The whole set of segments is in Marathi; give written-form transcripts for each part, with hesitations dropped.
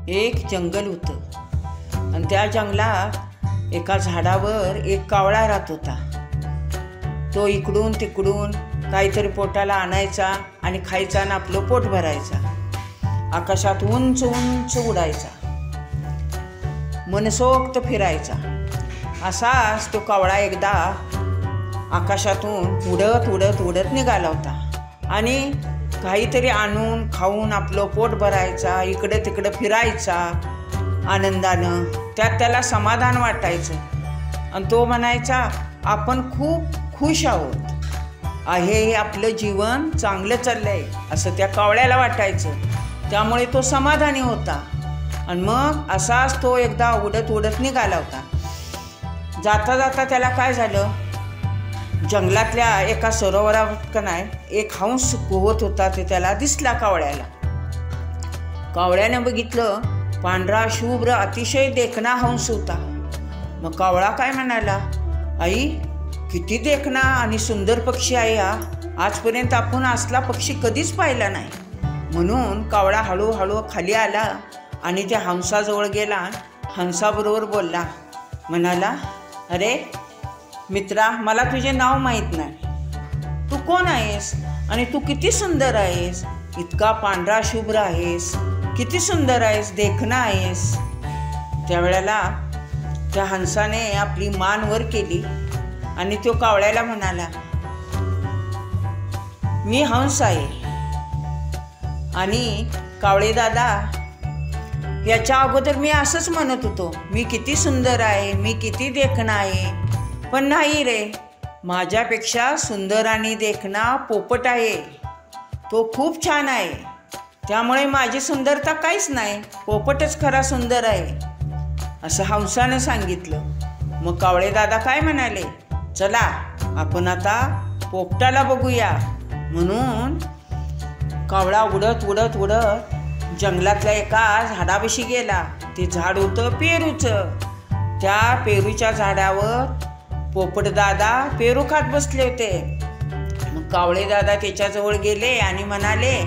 एक जंगल होतं आणि त्या जंगलात एका झाडावर एक कावळा राहत होता। तो इकडून तिकडून काहीतरी पोटाला आणायचा आणि खायचा आणि आपलं पोट भरायचा। आकाशात उंच उंच उडायचा, मनसोक्त फिरायचा। असाच तो कावळा एकदा आकाशातून उडत उडत उडत निघाला होता आणि काहीतरी आणून खाऊन आपलं पोट भरायचा, इकडे तिकडे फिरायचा आनंदानं। त्यात त्याला समाधान वाटायचं आणि तो म्हणायचा आपण खूप खुश आहोत, हे आपलं जीवन चांगलं चाललंय असं त्या कावळ्याला वाटायचं। त्यामुळे तो समाधानी होता आणि मग असाच तो एकदा उडत उडत निघाला होता। जाता जाता त्याला काय झालं, जंगलातल्या एका सरोवरात एक हंस पोहत होता, ते त्याला दिसला कावळ्याला। कावळ्याने बघितलं, पांढरा शुभ्र अतिशय देखणा हंस होता। मग कावळा काय म्हणाला, आई किती देखणा आणि सुंदर पक्षी आहे हा, आजपर्यंत आपण असला पक्षी कधीच पाहिला नाही। म्हणून कावळा हळूहळू खाली आला आणि त्या हंसाजवळ गेला, हंसाबरोबर बोलला, म्हणाला, अरे मित्रा, मला तुझे नाव माहीत नाही, तू कोण आहेस आणि तू किती सुंदर आहेस, इतका पांढरा शुभ्र आहेस, किती सुंदर आहेस, देखणा आहेस। त्यावेळेला त्या हंसाने आपली मान वर केली आणि तो कावळ्याला म्हणाला, मी हंस आहे आणि कावळे दादा, याच्या अगोदर मी असंच म्हणत होतो, मी किती सुंदर आहे, मी किती देखणा आहे, पण नाही रे, माझ्यापेक्षा सुंदर आणि देखणा पोपट आहे, तो खूप छान आहे, त्यामुळे माझी सुंदरता काहीच नाही, पोपटच खरा सुंदर आहे असं हंसानं सांगितलं। मग कावळे दादा काय म्हणाले, चला आपण आता पोपटाला बघूया। म्हणून कावळा उडत उडत उडत जंगलातल्या एका झाडापाशी गेला। ते झाड होतं पेरूचं। त्या पेरूच्या झाडावर पोपट दादा पेरू खात बसले होते। मग कावळे दादा त्याच्याजवळ गेले आणि म्हणाले,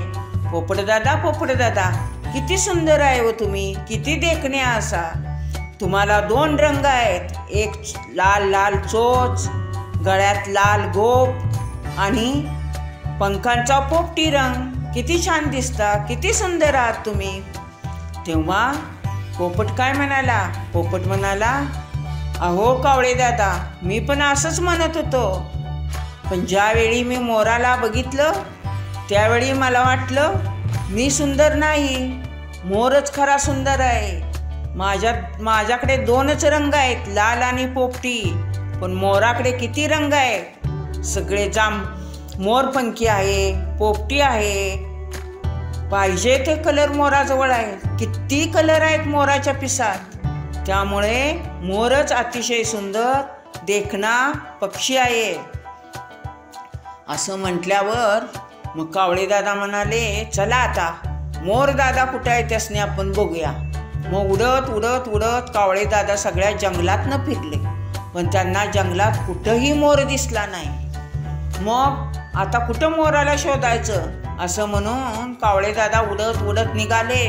पोपट दादा किती सुंदर आहे हो तुम्ही, किती देखणे असा, तुम्हाला 2 रंग आहेत, एक लाल लाल चोच, गळ्यात लाल गोप आणि पंखांचा पोपटी रंग, किती छान दिसता, किती सुंदर आहात तुम्ही। तेव्हा पोपट काय म्हणाला, पोपट म्हणाला, अहो कावळे दादा, मी पण असंच म्हणत होतो, पण ज्यावेळी मी मोराला बघितलं त्यावेळी मला वाटलं मी सुंदर नाही, मोरच खरा सुंदर आहे। माझ्याकडे 2च रंग आहेत, लाल आणि पोपटी, पण मोराकडे किती रंग आहेत, सगळे मोरपंखी आहे, पोपटी आहे, पाहिजे ते कलर मोराजवळ आहे, किती कलर आहेत मोराच्या पिसात, त्यामुळे मोरच अतिशय सुंदर देखणा पक्षी आहे असं म्हटल्यावर मग कावळे दादा म्हणाले, चला आता मोर दादा कुठे आहे त्यासने आपण बघूया। मग उडत उडत उडत कावळे दादा सगळ्या जंगलातनं फिरले, पण त्यांना जंगलात कुठंही मोर दिसला नाही। मग आता कुठं मोराला शोधायचं असं म्हणून कावळे दादा उडत उडत निघाले,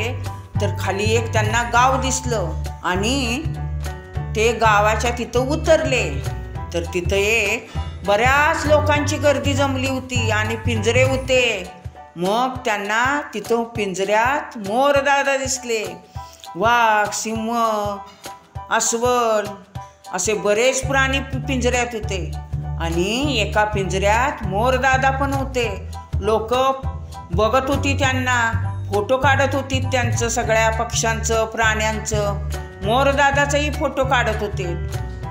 तर खाली एक त्यांना गाव दिसलं आणि ते गावाच्या तिथं उतरले, तर तिथं एक बऱ्याच लोकांची गर्दी जमली होती आणि पिंजरे होते। मग त्यांना तिथं पिंजऱ्यात मोर दादा दिसले, वाघ, सिंह, अस्वल असे बरेच प्राणी पिंजऱ्यात होते आणि एका पिंजऱ्यात मोर दादा पण होते। लोक बघत होती त्यांना, फोटो काढत होती त्यांचं, सगळ्या पक्ष्यांचं, प्राण्यांचं, मोर दादाचाही फोटो काढत होते।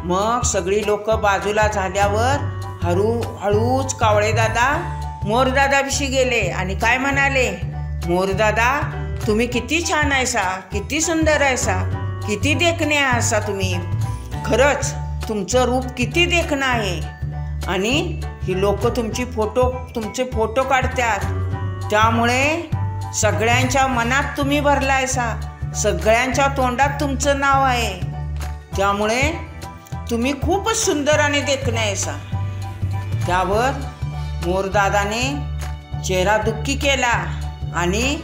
मग सगळी लोक बाजूला झाल्यावर हळूच कावळे दादा मोर दादाविषयी गेले आणि काय म्हणाले, मोर दादा तुम्ही किती छान आहेसा, किती सुंदर आहेसा, किती देखणे आहात तुम्ही, खरंच तुमचं रूप किती देखणं आहे आणि ही लोक तुमचे फोटो काढतात, त्यामुळे सगळ्यांच्या मनात तुम्ही भरलायसा, सगळ्यांच्या तोंडात तुमचं नाव आहे, त्यामुळे तुम्ही खूपच सुंदर आणि देखणे आहेसा। त्यावर मोरदादाने चेहरा दुःखी केला आणि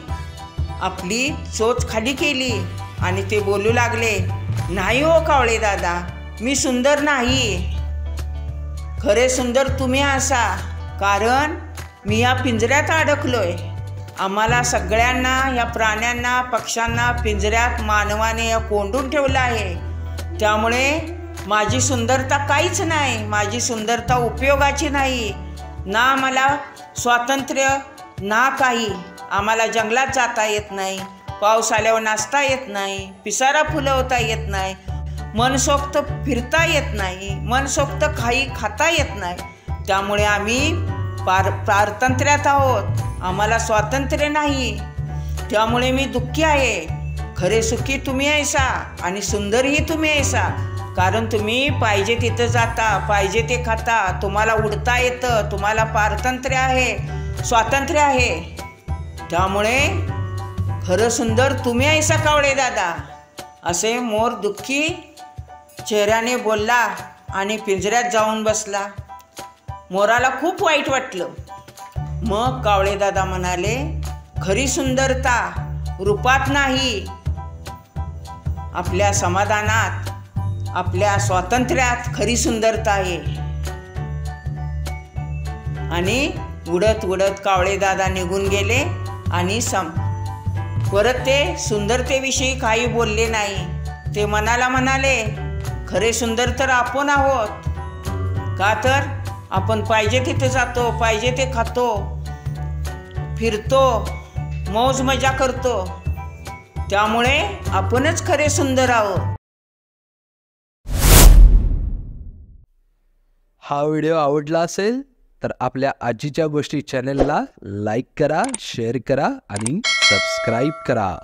आपली चोच खाली केली आणि ते बोलू लागले, नाही हो कावळे दादा, मी सुंदर नाही. खरे सुंदर तुम्ही असा, कारण मी या पिंजऱ्यात अडकलोय. आम्हाला सगळ्यांना, या प्राण्यांना, पक्ष्यांना पिंजऱ्यात मानवाने कोंडून ठेवलं आहे. त्यामुळे माझी सुंदरता काहीच नाही, माझी सुंदरता उपयोगाची नाही. ना मला स्वातंत्र्य ना काही. आम्हाला जंगलात जाता येत नाही, पाऊस आल्यावर नाचता येत नाही, पिसारा फुलवता येत नाही, मनसोक्त फिरता येत नाही, मनसोक्त काही खाता येत नाही. त्यामुळे आम्ही पारतंत्र्यात आहोत, आम्हाला स्वातंत्र्य नाही. त्यामुळे मी दुःखी आहे. खरे सुखी तुम्ही ऐसा आणि सुंदरही तुम्ही ऐसा, कारण तुम्ही पाहिजे तिथं जाता, पाहिजे ते खाता, तुम्हाला उडता येतं, तुम्हाला पारतंत्र्य आहे, स्वातंत्र्य आहे. त्यामुळे खरं सुंदर तुम्ही ऐसा कावळे दादा, असे मोर दुःखी चेहऱ्याने बोलला आणि पिंजऱ्यात जाऊन बसला. मोराला खूप वाईट वाटलं. मग कावळे दादा म्हणाले, खरी सुंदरता रूपात नाही, आपल्या समाधानात, आपल्या स्वातंत्र्यात खरी सुंदरता आहे. आणि उडत उडत कावळे दादा निघून गेले आणि परत ते सुंदरतेविषयी काही बोलले नाही. ते मनाला म्हणाले, खरे सुंदर तर आपण आहोत. का तर आपण पाहिजे तिथे जातो, पाहिजे ते खातो, फिरतो, मौज मजा करतो. त्यामुळे आपणच खरे सुंदर आहोत. हा व्हिडिओ आवडला असेल तर आपल्या आजीच्या गोष्टी चॅनलला लाईक करा, शेअर करा आणि सबस्क्राईब करा.